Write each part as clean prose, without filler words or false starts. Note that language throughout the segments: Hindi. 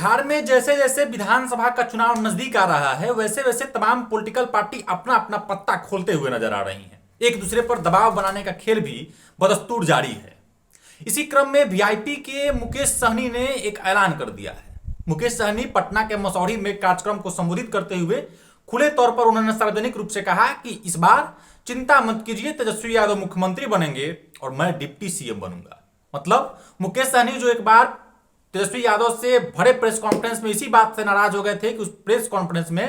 बिहार में जैसे जैसे विधानसभा का चुनाव नजदीक आ रहा है वैसे वैसे तमाम पॉलिटिकल पार्टी अपना अपना पत्ता खोलते हुए नजर आ रही हैं। एक दूसरे पर दबाव बनाने का खेल भी बदस्तूर जारी है। इसी क्रम में वीआईपी के मुकेश सहनी ने एक ऐलान कर दिया है। मुकेश सहनी पटना के मसौढ़ी में कार्यक्रम को संबोधित करते हुए खुले तौर पर उन्होंने सार्वजनिक रूप से कहा कि इस बार चिंता मत कीजिए, तेजस्वी यादव मुख्यमंत्री बनेंगे और मैं डिप्टी सीएम बनूंगा। मतलब मुकेश सहनी जो एक बार तेजस्वी यादव से भरे प्रेस कॉन्फ्रेंस में इसी बात से नाराज हो गए थे कि उस प्रेस कॉन्फ्रेंस में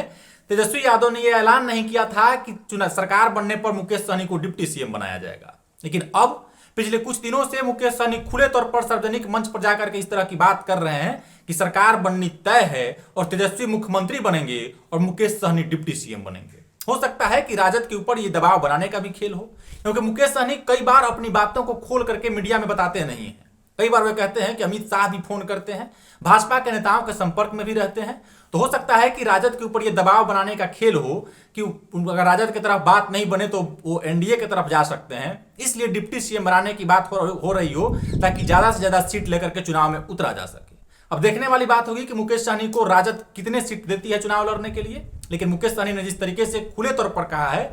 तेजस्वी यादव ने यह ऐलान नहीं किया था कि सरकार बनने पर मुकेश सहनी को डिप्टी सीएम बनाया जाएगा। लेकिन अब पिछले कुछ दिनों से मुकेश सहनी खुले तौर पर सार्वजनिक मंच पर जाकर के इस तरह की बात कर रहे हैं कि सरकार बननी तय है और तेजस्वी मुख्यमंत्री बनेंगे और मुकेश सहनी डिप्टी सीएम बनेंगे। हो सकता है कि राजद के ऊपर यह दबाव बनाने का भी खेल हो, क्योंकि मुकेश सहनी कई बार अपनी बातों को खोल करके मीडिया में बताते नहीं हैं। कई बार वे कहते हैं कि अमित शाह भी फोन करते हैं, भाजपा के नेताओं के संपर्क में भी रहते हैं। तो हो सकता है कि राजद के ऊपर यह दबाव बनाने का खेल हो कि अगर राजद की तरफ बात नहीं बने तो वो एनडीए की तरफ जा सकते हैं, इसलिए डिप्टी सीएम बनाने की बात हो रही हो ताकि ज्यादा से ज्यादा सीट लेकर के चुनाव में उतरा जा सके। अब देखने वाली बात होगी कि मुकेश सहनी को राजद कितने सीट देती है चुनाव लड़ने के लिए। लेकिन मुकेश सहनी ने जिस तरीके से खुले तौर पर कहा है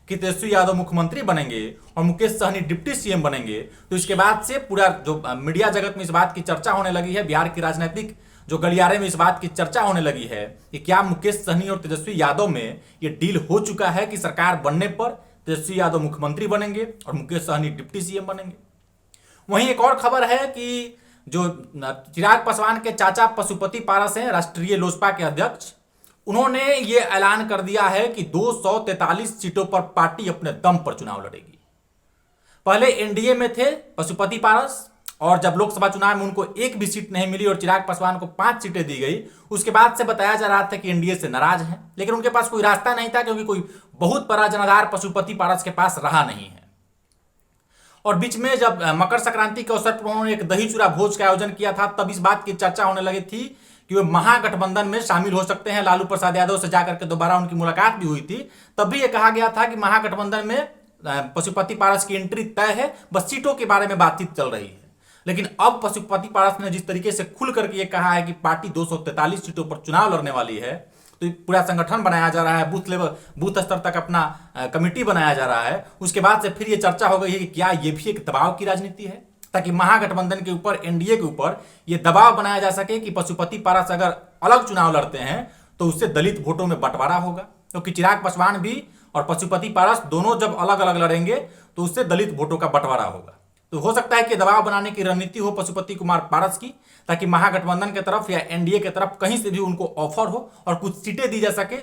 कि तेजस्वी यादव मुख्यमंत्री बनेंगे और मुकेश सहनी डिप्टी सीएम बनेंगे, तो इसके बाद से पूरा जो मीडिया जगत में इस बात की चर्चा होने लगी है, बिहार की राजनीतिक जो गलियारे में इस बात की चर्चा होने लगी है कि क्या मुकेश सहनी और तेजस्वी यादव में ये डील हो चुका है कि सरकार बनने पर तेजस्वी यादव मुख्यमंत्री बनेंगे और मुकेश सहनी डिप्टी सीएम बनेंगे। वहीं एक और खबर है कि जो चिराग पासवान के चाचा पशुपति पारस हैं, राष्ट्रीय लोजपा के अध्यक्ष, उन्होंने ये ऐलान कर दिया है कि 243 सीटों पर पार्टी अपने दम पर चुनाव लड़ेगी। पहले एनडीए में थे पशुपति पारस और जब लोकसभा चुनाव में उनको एक भी सीट नहीं मिली और चिराग पासवान को 5 सीटें दी गई, उसके बाद से बताया जा रहा था कि एनडीए से नाराज हैं। लेकिन उनके पास कोई रास्ता नहीं था क्योंकि कोई बहुत बड़ा जनाधार पशुपति पारस के पास रहा नहीं है। और बीच में जब मकर संक्रांति के अवसर पर उन्होंने एक दही चूरा भोज का आयोजन किया था, तब इस बात की चर्चा होने लगी थी कि वे महागठबंधन में शामिल हो सकते हैं। लालू प्रसाद यादव से जाकर के दोबारा उनकी मुलाकात भी हुई थी। तब भी यह कहा गया था कि महागठबंधन में पशुपति पारस की एंट्री तय है, बस सीटों के बारे में बातचीत चल रही है। लेकिन अब पशुपति पारस ने जिस तरीके से खुल करके ये कहा है कि पार्टी 243 सीटों पर चुनाव लड़ने वाली है, तो पूरा संगठन बनाया जा रहा है, बूथ स्तर तक अपना कमेटी बनाया जा रहा है। उसके बाद से फिर ये चर्चा हो गई है कि क्या ये भी एक दबाव की राजनीति है ताकि महागठबंधन के ऊपर, एनडीए के ऊपर ये दबाव बनाया जा सके कि पशुपति पारस अगर अलग चुनाव लड़ते हैं तो उससे दलित वोटों में बंटवारा होगा, क्योंकि चिराग पासवान भी और पशुपति पारस दोनों जब अलग अलग लड़ेंगे तो उससे दलित वोटों का बंटवारा होगा। तो हो सकता है कि दबाव बनाने की रणनीति हो पशुपति कुमार पारस की, ताकि महागठबंधन की तरफ या एनडीए की तरफ कहीं से भी उनको ऑफर हो और कुछ सीटें दी जा सके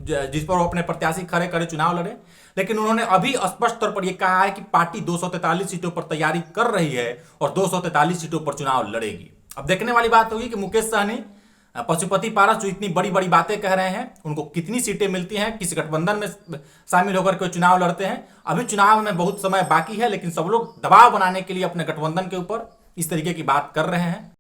जिस पर वो अपने प्रत्याशी खड़े करे चुनाव लड़े। लेकिन उन्होंने अभी स्पष्ट तौर पर यह कहा है कि पार्टी 243 सीटों पर तैयारी कर रही है और 243 सीटों पर चुनाव लड़ेगी। अब देखने वाली बात होगी कि मुकेश सहनी, पशुपति पारस जो इतनी बड़ी बड़ी बातें कह रहे हैं, उनको कितनी सीटें मिलती हैं, किस गठबंधन में शामिल होकर के चुनाव लड़ते हैं। अभी चुनाव में बहुत समय बाकी है, लेकिन सब लोग दबाव बनाने के लिए अपने गठबंधन के ऊपर इस तरीके की बात कर रहे हैं।